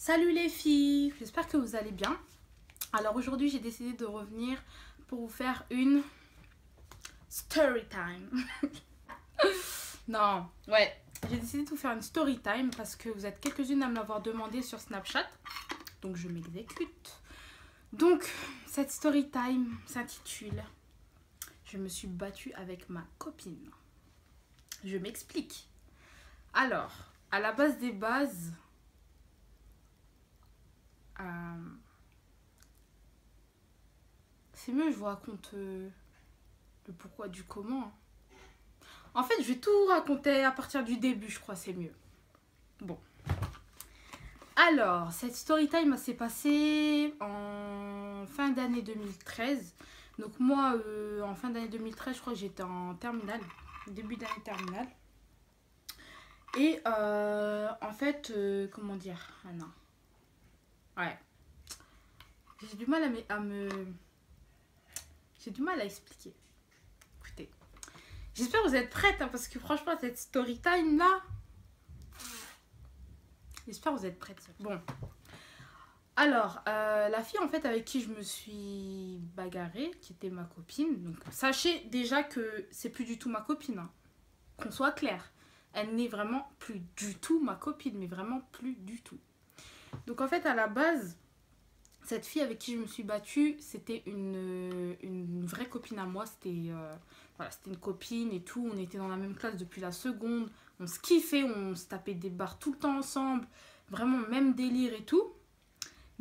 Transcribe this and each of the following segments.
Salut les filles, j'espère que vous allez bien. Alors aujourd'hui j'ai décidé de revenir pour vous faire une story time. Non, ouais, j'ai décidé de vous faire une story time parce que vous êtes quelques-unes à me l'avoir demandé sur Snapchat. Donc je m'exécute. Donc cette story time s'intitule Je me suis battue avec ma copine. Je m'explique. Alors, à la base des bases, c'est mieux, je vous raconte le pourquoi du comment. En fait, je vais tout raconter à partir du début, je crois, c'est mieux. Bon. Alors, cette story time s'est passée en fin d'année 2013. Donc moi, en fin d'année 2013, je crois que j'étais en terminale, début d'année terminale. Et en fait, comment dire? Ah non. Ouais. J'ai du mal J'ai du mal à expliquer. Écoutez. J'espère que vous êtes prêtes, hein, parce que franchement, cette story time là. J'espère que vous êtes prêtes. Bon. Alors, la fille en fait avec qui je me suis bagarrée, qui était ma copine. Donc, sachez déjà que c'est plus du tout ma copine. Hein. Qu'on soit clair. Elle n'est vraiment plus du tout ma copine, mais vraiment plus du tout. Donc, en fait, à la base, cette fille avec qui je me suis battue, c'était une vraie copine à moi. C'était voilà, c'était une copine et tout. On était dans la même classe depuis la seconde. On se kiffait, on se tapait des barres tout le temps ensemble. Vraiment, même délire et tout.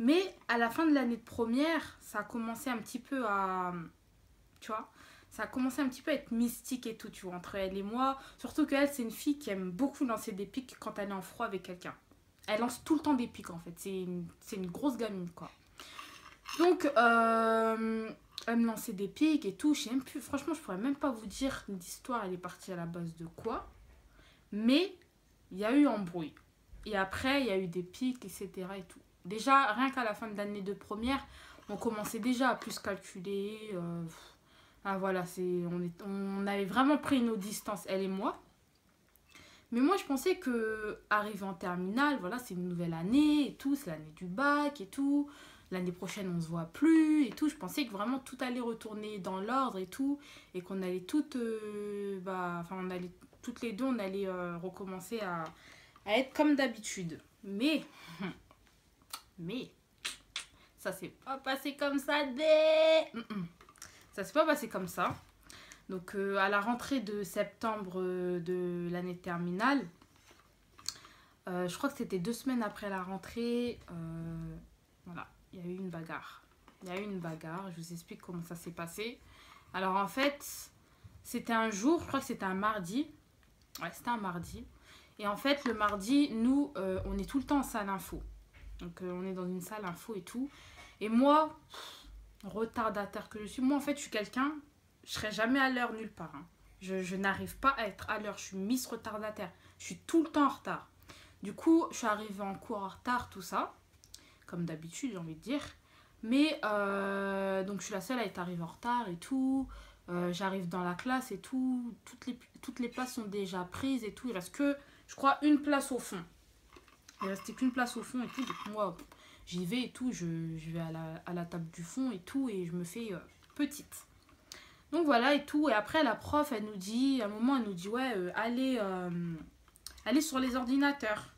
Mais à la fin de l'année de première, ça a commencé un petit peu à... Tu vois, ça a commencé un petit peu à être mystique et tout, tu vois, entre elle et moi. Surtout qu'elle, c'est une fille qui aime beaucoup lancer des pics quand elle est en froid avec quelqu'un. Elle lance tout le temps des pics, en fait. C'est une grosse gamine, quoi. Donc, elle me lançait des pics et tout. Je sais même plus, franchement, je pourrais même pas vous dire l'histoire, elle est partie à la base de quoi. Mais, il y a eu embrouille. Et après, il y a eu des pics, etc. et tout. Déjà, rien qu'à la fin de l'année de première, on commençait déjà à plus calculer. Voilà, on avait vraiment pris nos distances, elle et moi. Mais moi, je pensais que arrivé en terminale, voilà, c'est une nouvelle année et tout, c'est l'année du bac et tout. L'année prochaine, on se voit plus et tout. Je pensais que vraiment tout allait retourner dans l'ordre et tout. Et qu'on allait toutes, on allait, toutes les deux, on allait recommencer à être comme d'habitude. Mais, ça s'est pas passé comme ça Ça s'est pas passé comme ça. Donc, à la rentrée de septembre de l'année terminale, je crois que c'était 2 semaines après la rentrée, voilà, il y a eu une bagarre. Je vous explique comment ça s'est passé. Alors, en fait, c'était un jour, je crois que c'était un mardi. Ouais, c'était un mardi. Et en fait, le mardi, nous, on est tout le temps en salle info. Donc, on est dans une salle info et tout. Et moi, retardataire que je suis, moi, en fait, je suis quelqu'un, je serai jamais à l'heure nulle part. Hein. Je n'arrive pas à être à l'heure. Je suis Miss retardataire. Je suis tout le temps en retard. Du coup, je suis arrivée en cours en retard, tout ça. Comme d'habitude, j'ai envie de dire. Mais, donc, je suis la seule à être arrivée en retard et tout. J'arrive dans la classe et tout. Toutes les places sont déjà prises et tout. Il reste que, je crois, une place au fond. Il restait qu'une place au fond et tout. Donc, moi, j'y vais et tout. Je vais à la table du fond et tout. Et je me fais petite. Donc voilà et tout. Et après, la prof, elle nous dit, à un moment, elle nous dit, ouais, allez sur les ordinateurs.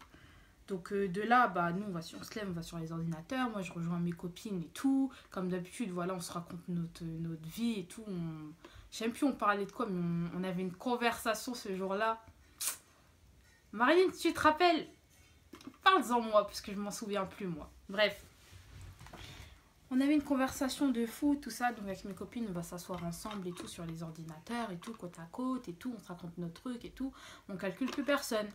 Donc de là, bah, nous, on se lève, on va sur les ordinateurs. Moi, je rejoins mes copines et tout. Comme d'habitude, voilà, on se raconte notre vie et tout. Je sais même plus on parlait de quoi, mais on avait une conversation ce jour-là. Marilyn, tu te rappelles? Parle-en moi, parce que je m'en souviens plus, moi. Bref. On avait une conversation de fou, tout ça. Donc avec mes copines, on va s'asseoir ensemble et tout sur les ordinateurs et tout, côte à côte et tout. On se raconte nos trucs et tout. On calcule plus personne.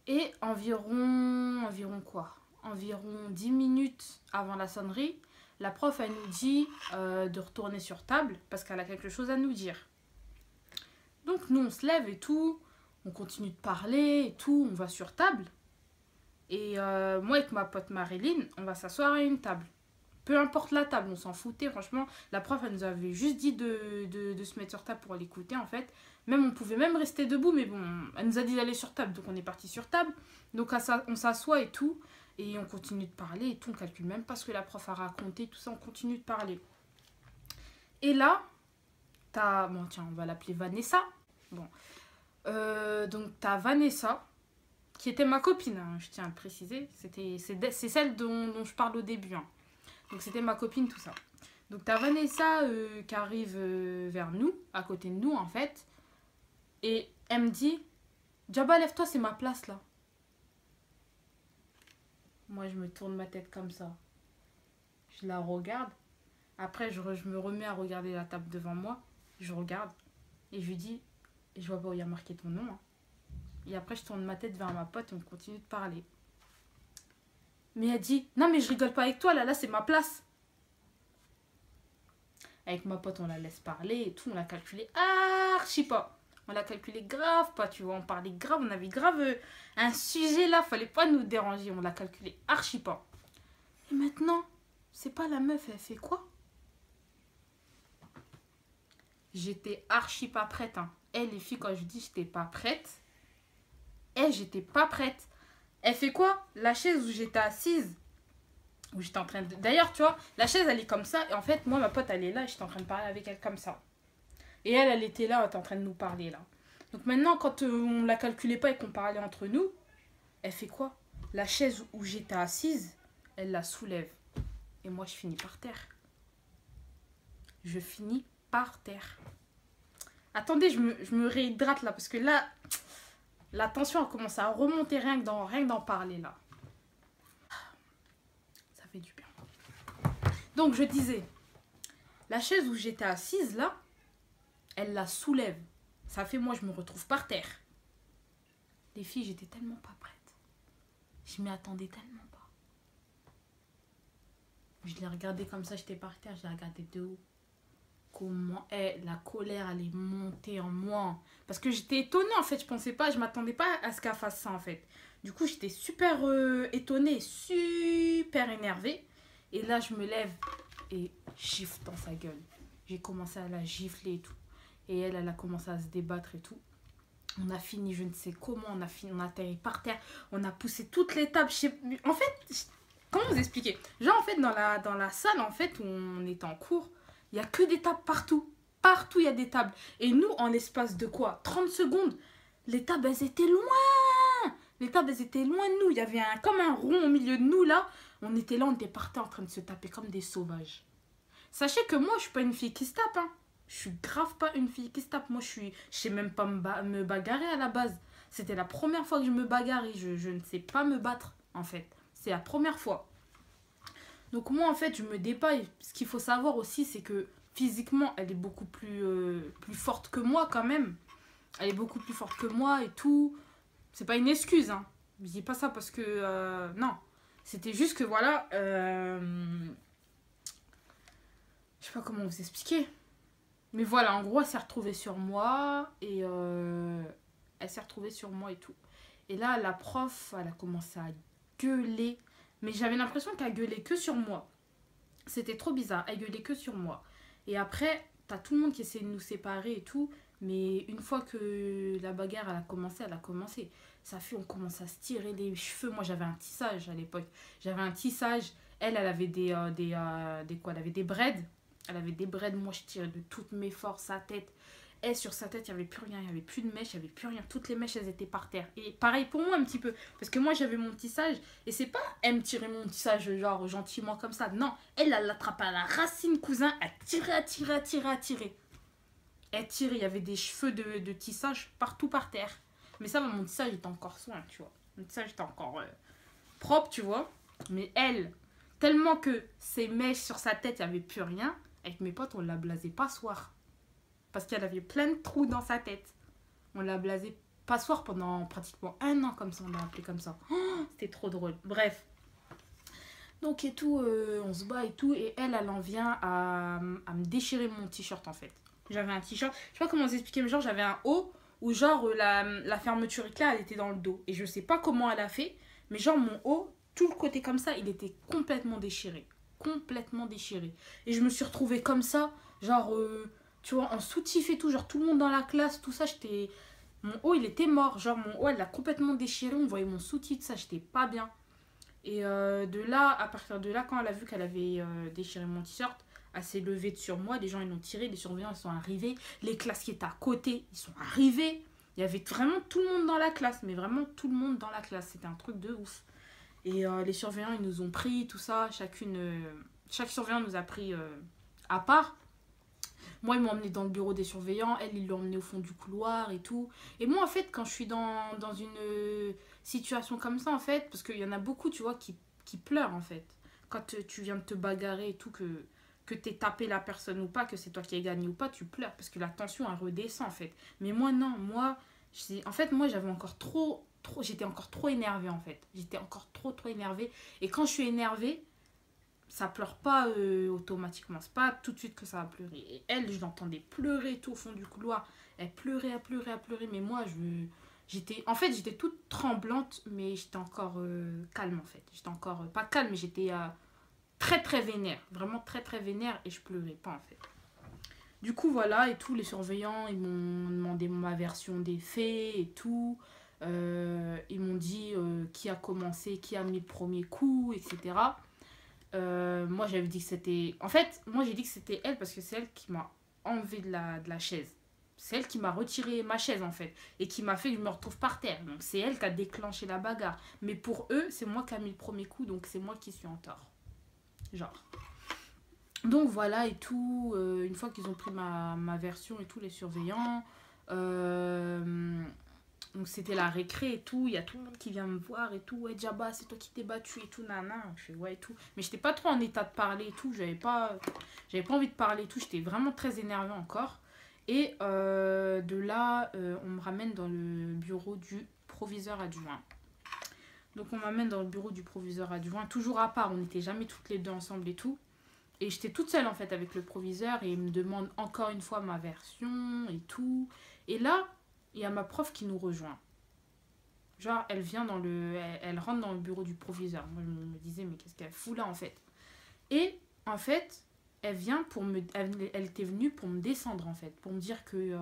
Et environ quoi? Environ 10 minutes avant la sonnerie, la prof, elle nous dit de retourner sur table parce qu'elle a quelque chose à nous dire. Donc nous, on se lève et tout. On continue de parler et tout. On va sur table. Et moi, avec ma pote Marilyn, on va s'asseoir à une table. Peu importe la table, on s'en foutait, franchement. La prof, elle nous avait juste dit de se mettre sur table pour l'écouter, en fait. Même, on pouvait même rester debout, mais bon, elle nous a dit d'aller sur table, donc on est parti sur table. Donc, on s'assoit et tout. Et on continue de parler et tout, on calcule même pas ce que la prof a raconté, tout ça, on continue de parler. Et là, bon tiens, on va l'appeler Vanessa. Bon, donc t'as Vanessa, qui était ma copine, hein, je tiens à le préciser. C'est celle dont je parle au début. Hein. Donc c'était ma copine, tout ça. Donc t'as Vanessa qui arrive vers nous, à côté de nous en fait. Et elle me dit, Djaba, lève-toi, c'est ma place là. Moi je me tourne ma tête comme ça. Je la regarde. Après je me remets à regarder la table devant moi. Je regarde et je lui dis, je vois pas où il y a marqué ton nom. Hein. Et après je tourne ma tête vers ma pote et on continue de parler. Mais elle dit, non mais je rigole pas avec toi, là c'est ma place. Avec ma pote on la laisse parler et tout, on l'a calculé archi pas. On l'a calculé grave pas, tu vois, on parlait grave, on avait grave un sujet là, fallait pas nous déranger, on l'a calculé archi pas. Et maintenant, c'est pas la meuf, elle fait quoi? J'étais archi pas prête, hein. Elle, les filles, quand je dis j'étais pas prête, elle, j'étais pas prête. Elle fait quoi? La chaise où j'étais assise, où j'étais en train de... D'ailleurs, tu vois, la chaise, elle est comme ça, et en fait, moi, ma pote, elle est là, et j'étais en train de parler avec elle comme ça. Et elle était là, elle était en train de nous parler, là. Donc maintenant, quand on la calculait pas et qu'on parlait entre nous, elle fait quoi? La chaise où j'étais assise, elle la soulève. Et moi, je finis par terre. Je finis par terre. Attendez, je me réhydrate, là, parce que là, la tension a commencé à remonter rien que d'en parler, là. Ça fait du bien. Donc, je disais, la chaise où j'étais assise, là, elle la soulève. Ça fait, moi, je me retrouve par terre. Les filles, j'étais tellement pas prête. Je m'y attendais tellement pas. Je l'ai regardée comme ça, j'étais par terre, je l'ai regardée de haut. Comment la colère, elle est montée en moi. Parce que j'étais étonnée, en fait. Je pensais pas, je m'attendais pas à ce qu'elle fasse ça, en fait. Du coup, j'étais super étonnée, super énervée. Et là, je me lève et gifle dans sa gueule. J'ai commencé à la gifler et tout. Et elle a commencé à se débattre et tout. On a fini, je ne sais comment, on a atterri par terre. On a poussé toutes les tables. En fait, comment vous expliquer? Genre, en fait, dans la salle, en fait, où on était en cours, il n'y a que des tables partout. Partout, il y a des tables. Et nous, en l'espace de quoi? 30 secondes, les tables, elles étaient loin. Les tables, elles étaient loin de nous. Il y avait comme un rond au milieu de nous, là. On était là, on était par terre en train de se taper comme des sauvages. Sachez que moi, je suis pas une fille qui se tape, hein. Je suis grave pas une fille qui se tape. Moi, je sais même pas me bagarrer à la base. C'était la première fois que je me bagarrais. Je ne sais pas me battre, en fait. C'est la première fois. Donc moi, en fait, je me dépaille. Ce qu'il faut savoir aussi, c'est que physiquement, elle est beaucoup plus forte que moi, quand même. Elle est beaucoup plus forte que moi et tout. C'est pas une excuse, hein. Je dis pas ça parce que... non. C'était juste que, voilà... je sais pas comment vous expliquer. Mais voilà, en gros, elle s'est retrouvée sur moi et elle s'est retrouvée sur moi et tout. Et là, la prof, elle a commencé à gueuler. Mais j'avais l'impression qu'elle gueulait que sur moi. C'était trop bizarre, elle gueulait que sur moi. Et après, t'as tout le monde qui essaie de nous séparer et tout. Mais une fois que la bagarre elle a commencé. Ça fait, on commence à se tirer les cheveux. Moi, j'avais un tissage à l'époque. J'avais un tissage. Elle avait des quoi? Elle avait des braids. Elle avait des braids, moi je tirais de toutes mes forces sa tête. Et sur sa tête, il n'y avait plus rien, il n'y avait plus de mèches, il n'y avait plus rien. Toutes les mèches, elles étaient par terre. Et pareil pour moi un petit peu. Parce que moi, j'avais mon tissage. Et c'est pas elle me tirait mon tissage genre gentiment comme ça. Non, elle l'attrapait à la racine, cousin. Elle tirait. Elle tirait, il y avait des cheveux de tissage partout par terre. Mais ça, mon tissage était encore soin, tu vois. Mon tissage était encore propre, tu vois. Mais elle, tellement que ses mèches sur sa tête, il n'y avait plus rien. Avec mes potes, on l'a blasé passoire. Parce qu'elle avait plein de trous dans sa tête. On l'a blasé passoire pendant pratiquement 1 an, comme ça, on l'a appelé comme ça. Oh, c'était trop drôle. Bref. Donc et tout, on se bat et tout. Et elle en vient à me déchirer mon t-shirt en fait. J'avais un t-shirt, je sais pas comment vous expliquer, mais genre j'avais un haut où genre la fermeture éclair, elle était dans le dos. Et je sais pas comment elle a fait, mais genre mon haut, tout le côté comme ça, il était complètement déchiré. Complètement déchiré. Et je me suis retrouvée comme ça, genre, tu vois, en soutif et tout, genre tout le monde dans la classe, tout ça, j'étais... Mon haut, il était mort, genre mon haut, elle l'a complètement déchiré, on voyait mon soutif, ça, j'étais pas bien. Et de là, à partir de là, quand elle a vu qu'elle avait déchiré mon t-shirt, elle s'est levée sur moi. Les gens, ils l'ont tiré. Les surveillants, ils sont arrivés. Les classes qui étaient à côté, ils sont arrivés. Il y avait vraiment tout le monde dans la classe. Mais vraiment tout le monde dans la classe. C'était un truc de ouf. Et les surveillants, ils nous ont pris, tout ça. Chaque surveillant nous a pris à part. Moi, ils m'ont emmené dans le bureau des surveillants. Elle, ils l'ont emmené au fond du couloir et tout. Et moi, en fait, quand je suis dans une situation comme ça, en fait, parce qu'il y en a beaucoup, tu vois, qui pleurent, en fait. Quand tu viens de te bagarrer et tout, que t'aies tapé la personne ou pas, que c'est toi qui as gagné ou pas, tu pleures. Parce que la tension, elle redescend, en fait. Mais moi, non. En fait, moi, j'avais encore j'étais encore trop énervée, en fait. J'étais encore trop énervée. Et quand je suis énervée, ça pleure pas automatiquement. C'est pas tout de suite que ça va pleurer. Et elle, je l'entendais pleurer tout au fond du couloir. Elle pleurait, elle pleurait, elle pleurait. Mais moi, j'étais toute tremblante, mais j'étais encore calme en fait. J'étais encore, pas calme, mais j'étais très vénère. Vraiment très vénère et je pleurais pas en fait. Du coup, voilà, et tous les surveillants, ils m'ont demandé ma version des faits et tout. Ils m'ont dit qui a commencé, qui a mis le premier coup, etc. Moi j'avais dit que c'était... En fait, moi j'ai dit que c'était elle parce que c'est elle qui m'a enlevé de la chaise. C'est elle qui m'a retiré ma chaise en fait. Et qui m'a fait que je me retrouve par terre. Donc c'est elle qui a déclenché la bagarre. Mais pour eux, c'est moi qui a mis le premier coup. Donc c'est moi qui suis en tort. Genre. Donc voilà et tout. Une fois qu'ils ont pris ma version et tout, les surveillants. Donc c'était la récré et tout, il y a tout le monde qui vient me voir et tout, ouais Djaba c'est toi qui t'es battu et tout, nana, je fais ouais et tout. Mais j'étais pas trop en état de parler et tout, j'avais pas envie de parler et tout, j'étais vraiment très énervée encore. Et de là, on me ramène dans le bureau du proviseur adjoint. Donc on m'amène dans le bureau du proviseur adjoint, toujours à part, on n'était jamais toutes les deux ensemble et tout. Et j'étais toute seule en fait avec le proviseur et il me demande encore une fois ma version et tout. Et là, il y a ma prof qui nous rejoint. Genre, elle rentre dans le bureau du proviseur. Moi, je me disais, mais qu'est-ce qu'elle fout là, en fait? Et, en fait, elle était venue pour me descendre, en fait. Pour me dire que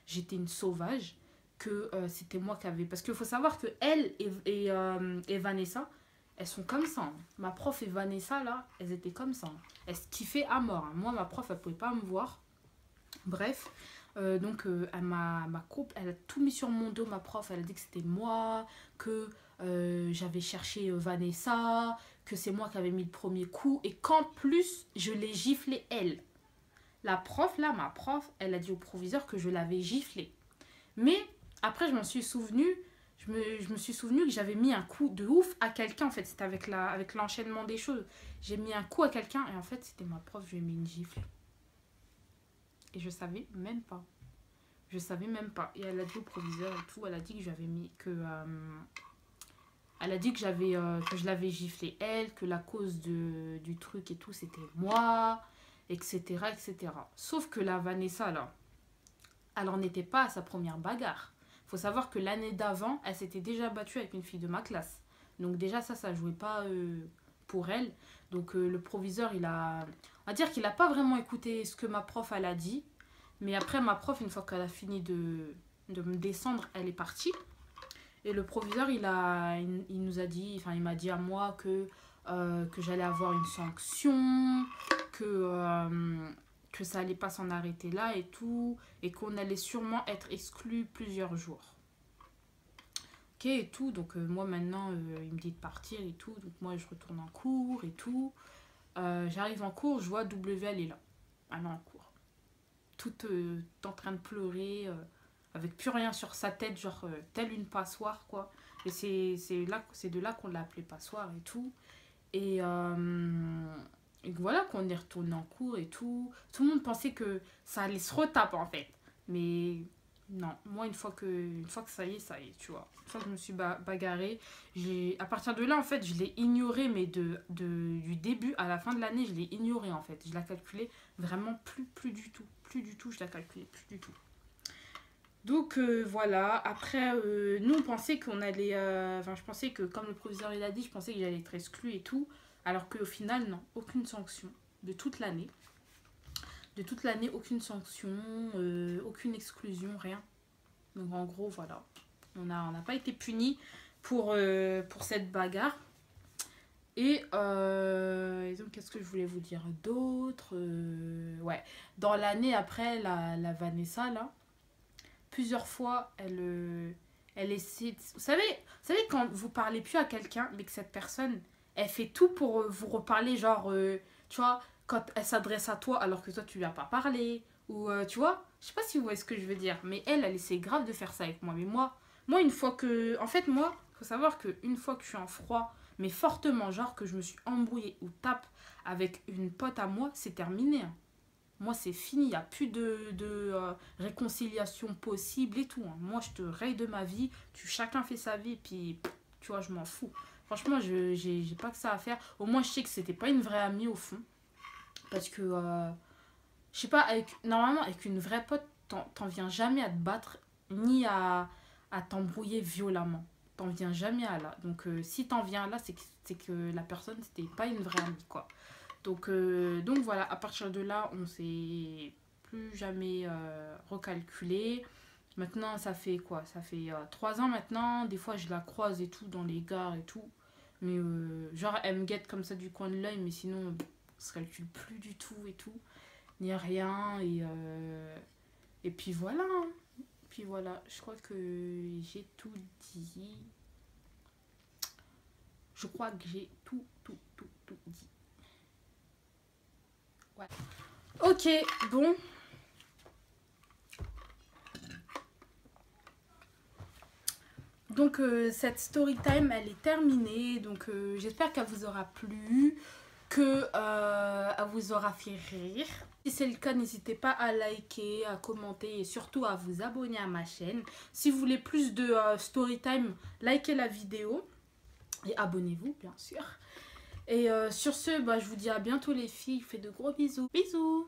j'étais une sauvage. Que c'était moi qui avais... Parce qu'il faut savoir que elle et Vanessa, elles sont comme ça. Hein. Ma prof et Vanessa, là, elles étaient comme ça. Hein. Elles se kiffaient à mort. Hein. Moi, ma prof, elle pouvait pas me voir. Bref, donc elle a tout mis sur mon dos, ma prof. Elle a dit que c'était moi, que j'avais cherché Vanessa, que c'est moi qui avais mis le premier coup et qu'en plus, je l'ai giflé elle. La prof, là, ma prof, elle a dit au proviseur que je l'avais giflé. Mais après, je m'en suis souvenue. Je me suis souvenu que j'avais mis un coup de ouf à quelqu'un. En fait, c'était avec l'enchaînement des choses. J'ai mis un coup à quelqu'un et en fait, c'était ma prof. Je lui ai mis une gifle. Et je savais même pas. Je savais même pas. Et elle a dit au proviseur et tout, elle a dit que j'avais mis elle a dit que que je l'avais giflé elle, que la cause du truc et tout c'était moi, etc. Sauf que la Vanessa là, elle en était pas à sa première bagarre. Faut savoir que l'année d'avant, elle s'était déjà battue avec une fille de ma classe. Donc déjà ça jouait pas pour elle. Donc le proviseur, on va dire qu'il a pas vraiment écouté ce que ma prof elle a dit. Mais après ma prof, une fois qu'elle a fini de me descendre, elle est partie. Et le proviseur, il nous a dit, enfin il m'a dit à moi que j'allais avoir une sanction, que ça allait pas s'en arrêter là et tout, et qu'on allait sûrement être exclu plusieurs jours. Ok et tout, donc moi maintenant il me dit de partir et tout, donc moi je retourne en cours et tout. J'arrive en cours, je vois W, elle est là, elle est en cours. Toute en train de pleurer, avec plus rien sur sa tête, genre telle une passoire quoi. Et c'est de là qu'on l'a appelée passoire et tout. Et voilà qu'on est retourné en cours et tout. Tout le monde pensait que ça allait se retaper en fait. Mais non, moi une fois que ça y est, tu vois. Une fois que je me suis bagarrée, à partir de là en fait, je l'ai ignoré, mais du début à la fin de l'année, je l'ai ignoré en fait. Je la calculais vraiment plus du tout. Plus du tout, je la calculais plus du tout. Donc voilà, après nous on pensait qu'on allait, enfin je pensais que comme le professeur il a dit, je pensais que j'allais être exclue et tout, alors qu'au final non, aucune sanction de toute l'année. De toute l'année, aucune sanction, aucune exclusion, rien. Donc en gros voilà, on n'a pas été punis pour cette bagarre. Et donc, qu'est-ce que je voulais vous dire d'autre? Ouais, dans l'année après la Vanessa, là, plusieurs fois, elle essaie... Vous savez, quand vous parlez plus à quelqu'un, mais que cette personne, elle fait tout pour vous reparler, genre, tu vois, quand elle s'adresse à toi alors que toi, tu lui as pas parlé, ou, tu vois, je sais pas si vous voyez ce que je veux dire, mais elle essaie grave de faire ça avec moi. Mais moi une fois que... En fait, moi, faut savoir qu'une fois que je suis en froid, mais fortement, genre que je me suis embrouillée ou tape avec une pote à moi, c'est terminé, hein. Moi, c'est fini. Il n'y a plus de réconciliation possible et tout, hein. Moi, je te raye de ma vie. Chacun fait sa vie. Et puis, tu vois, je m'en fous. Franchement, j'ai pas que ça à faire. Au moins, je sais que c'était pas une vraie amie au fond. Parce que, je sais pas, normalement, avec une vraie pote, t'en viens jamais à te battre, ni à t'embrouiller violemment. T'en viens jamais à là. Donc, si t'en viens là, c'est que la personne, c'était pas une vraie amie, quoi. Donc voilà, à partir de là, on s'est plus jamais recalculé. Maintenant, ça fait quoi? Ça fait 3 ans maintenant. Des fois, je la croise et tout dans les gares et tout. Mais genre, elle me guette comme ça du coin de l'œil, mais sinon, on se calcule plus du tout et tout. Ni rien. Et puis voilà, hein. Puis voilà, je crois que j'ai tout dit. Je crois que j'ai tout dit. Ouais. Ok, bon. Donc cette story time, elle est terminée. Donc j'espère qu'elle vous aura plu, que elle vous aura fait rire. Si c'est le cas, n'hésitez pas à liker, à commenter et surtout à vous abonner à ma chaîne. Si vous voulez plus de story time, likez la vidéo et abonnez-vous bien sûr. Et sur ce, bah, je vous dis à bientôt les filles. Je vous fais de gros bisous. Bisous.